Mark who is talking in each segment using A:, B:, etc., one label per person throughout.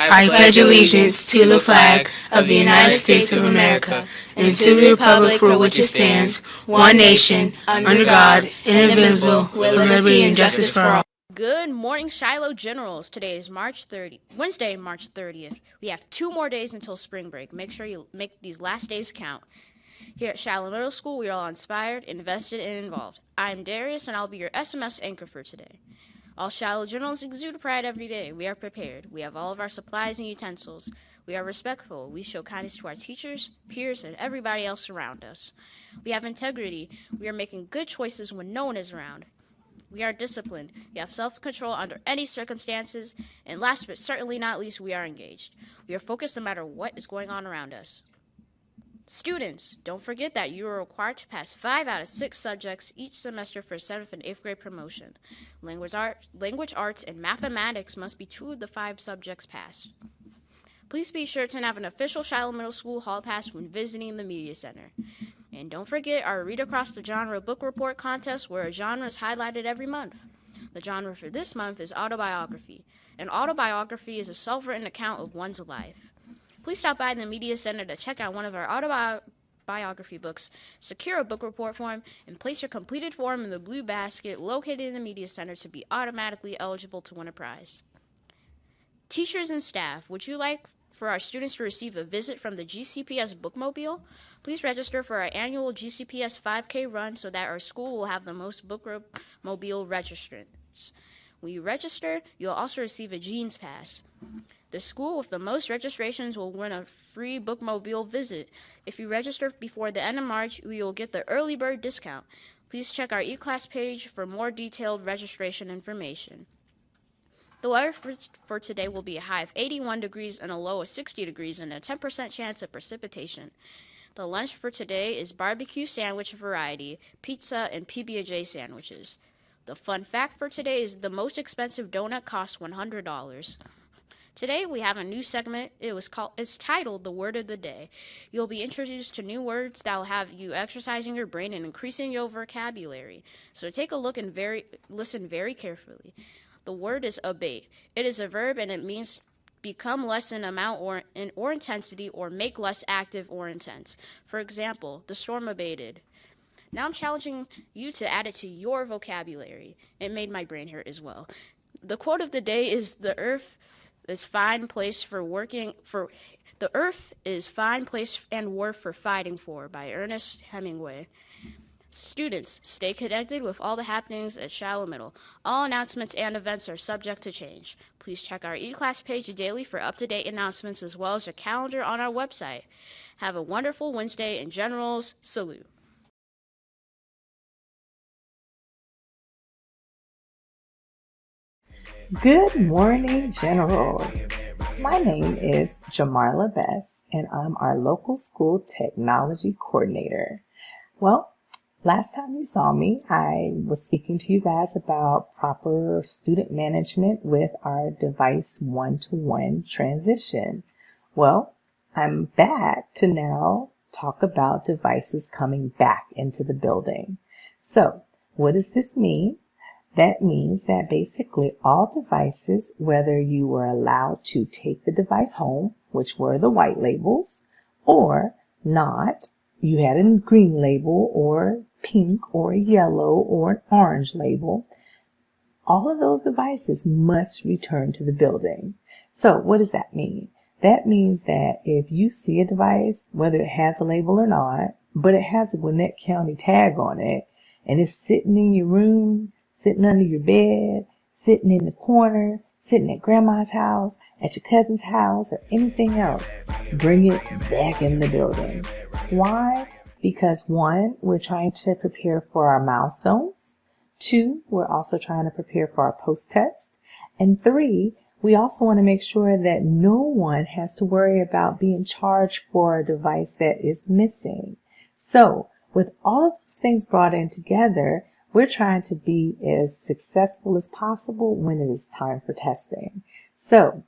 A: I pledge allegiance to the flag of the United States of America and to the republic for which it stands, one nation, under God, indivisible, with liberty and justice for all.
B: Good morning, Shiloh Generals. Today is Wednesday, March 30th. We have 2 more days until spring break. Make sure you make these last days count. Here at Shiloh Middle School, we are all inspired, invested, and involved. I'm Darius, and I'll be your SMS anchor for today. All Shiloh Generals exude pride every day. We are prepared. We have all of our supplies and utensils. We are respectful. We show kindness to our teachers, peers, and everybody else around us. We have integrity. We are making good choices when no one is around. We are disciplined. We have self-control under any circumstances. And last but certainly not least, we are engaged. We are focused no matter what is going on around us. Students, don't forget that you are required to pass 5 out of 6 subjects each semester for 7th and 8th grade promotion. Language arts, and mathematics must be 2 of the 5 subjects passed. Please be sure to have an official Shiloh Middle School hall pass when visiting the Media Center. And don't forget our Read Across the Genre book report contest, where a genre is highlighted every month. The genre for this month is autobiography. An autobiography is a self-written account of one's life. Please stop by the Media Center to check out one of our autobiography books, secure a book report form, and place your completed form in the blue basket located in the Media Center to be automatically eligible to win a prize. Teachers and staff, would you like for our students to receive a visit from the GCPS Bookmobile? Please register for our annual GCPS 5K run so that our school will have the most Bookmobile registrants. When you register, you'll also receive a Jeans Pass. The school with the most registrations will win a free Bookmobile visit. If you register before the end of March, you will get the early bird discount. Please check our eClass page for more detailed registration information. The weather for today will be a high of 81 degrees and a low of 60 degrees and a 10% chance of precipitation. The lunch for today is barbecue sandwich variety, pizza, and PB&J sandwiches. The fun fact for today is the most expensive donut costs $100. Today we have a new segment. It's titled The Word of the Day. You'll be introduced to new words that will have you exercising your brain and increasing your vocabulary. So take a look and listen very carefully. The word is abate. It is a verb and it means become less in amount or intensity or make less active or intense. For example, the storm abated. Now I'm challenging you to add it to your vocabulary. It made my brain hurt as well. The quote of the day is the earth is fine place and worth for fighting for by Ernest Hemingway. Students, stay connected with all the happenings at Shiloh Middle. All announcements and events are subject to change. Please check our eClass page daily for up-to-date announcements as well as a calendar on our website. Have a wonderful Wednesday, and Generals, salute.
C: Good morning, Generals. My name is Jamarla Beth, and I'm our local school technology coordinator. Well, last time you saw me, I was speaking to you guys about proper student management with our device one-to-one transition. Well, I'm back to now talk about devices coming back into the building. So, what does this mean? That means that basically all devices, whether you were allowed to take the device home, which were the white labels, or not, you had a green label or pink or yellow or an orange label, all of those devices must return to the building. So what does that mean? That means that if you see a device, whether it has a label or not, but it has a Gwinnett County tag on it, and it's sitting in your room, sitting under your bed, sitting in the corner, sitting at grandma's house, at your cousin's house, or anything else, bring it back in the building. Why? Because 1, we're trying to prepare for our milestones. 2, we're also trying to prepare for our post-test. And 3, we also want to make sure that no one has to worry about being charged for a device that is missing. So, with all of those things brought in together, we're trying to be as successful as possible when it is time for testing. So,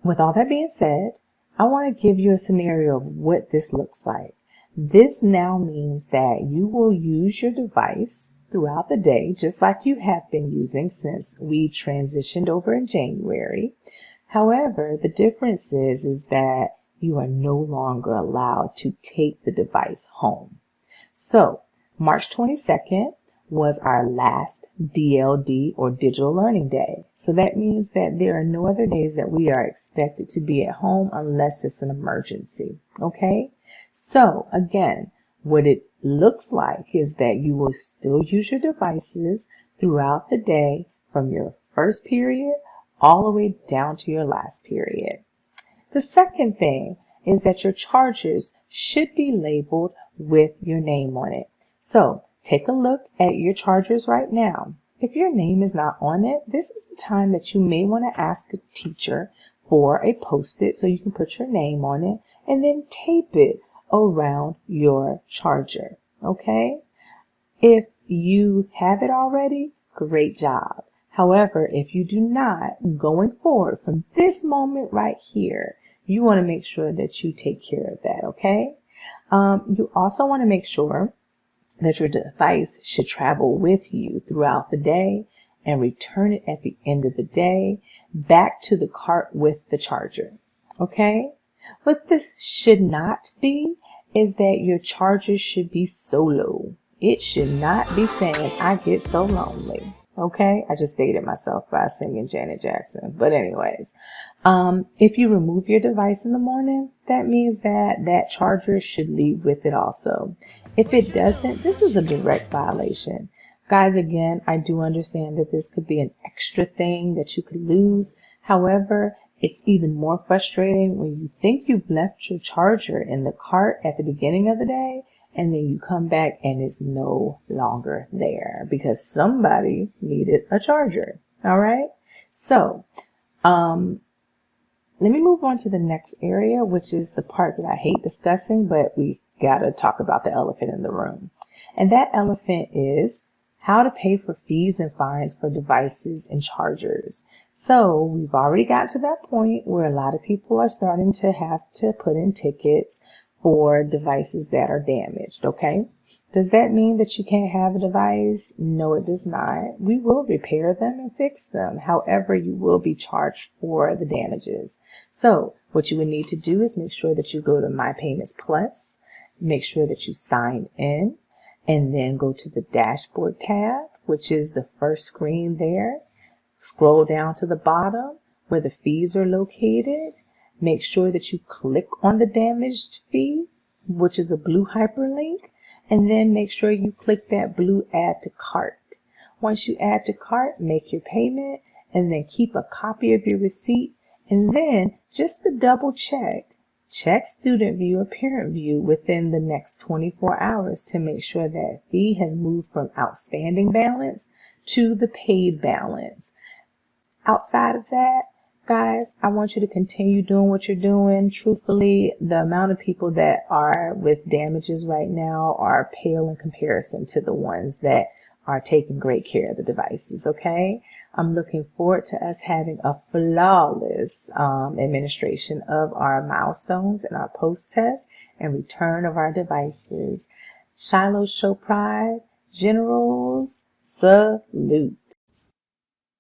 C: with all that being said, I want to give you a scenario of what this looks like. This now means that you will use your device throughout the day, just like you have been using since we transitioned over in January. However, the difference is that you are no longer allowed to take the device home. So, March 22nd was our last DLD or Digital Learning Day. So that means that there are no other days that we are expected to be at home unless it's an emergency. Okay? So, again, what it looks like is that you will still use your devices throughout the day from your first period all the way down to your last period. The second thing is that your chargers should be labeled with your name on it. So take a look at your chargers right now. If your name is not on it, this is the time that you may want to ask a teacher for a Post-it so you can put your name on it and then tape it around your charger. Okay? If you have it already, great job. However, if you do not, going forward from this moment right here, you want to make sure that you take care of that, okay? You also want to make sure that your device should travel with you throughout the day and return it at the end of the day back to the cart with the charger, okay? What this should not be is that your charger should be solo. It should not be saying, I get so lonely. Okay, I just dated myself by singing Janet Jackson. But anyways, if you remove your device in the morning, that means that that charger should leave with it also. If it doesn't, this is a direct violation. Guys, again, I do understand that this could be an extra thing that you could lose. However, it's even more frustrating when you think you've left your charger in the cart at the beginning of the day, and then you come back and it's no longer there because somebody needed a charger. All right. So, let me move on to the next area, which is the part that I hate discussing, but we got to talk about the elephant in the room. And that elephant is how to pay for fees and fines for devices and chargers. So we've already got to that point where a lot of people are starting to have to put in tickets for devices that are damaged, okay? Does that mean that you can't have a device? No, it does not. We will repair them and fix them. However, you will be charged for the damages. So what you would need to do is make sure that you go to My Payments Plus, make sure that you sign in, and then go to the dashboard tab, which is the first screen there. Scroll down to the bottom where the fees are located. Make sure that you click on the damaged fee, which is a blue hyperlink, and then make sure you click that blue add to cart. Once you add to cart, make your payment, and then keep a copy of your receipt, and then just to double check Student View or Parent View within the next 24 hours to make sure that fee has moved from outstanding balance to the paid balance. Outside of that, guys, I want you to continue doing what you're doing. Truthfully, the amount of people that are with damages right now are pale in comparison to the ones that are taking great care of the devices, okay? I'm looking forward to us having a flawless administration of our milestones and our post-test and return of our devices. Shiloh Show Pride, Generals, salute.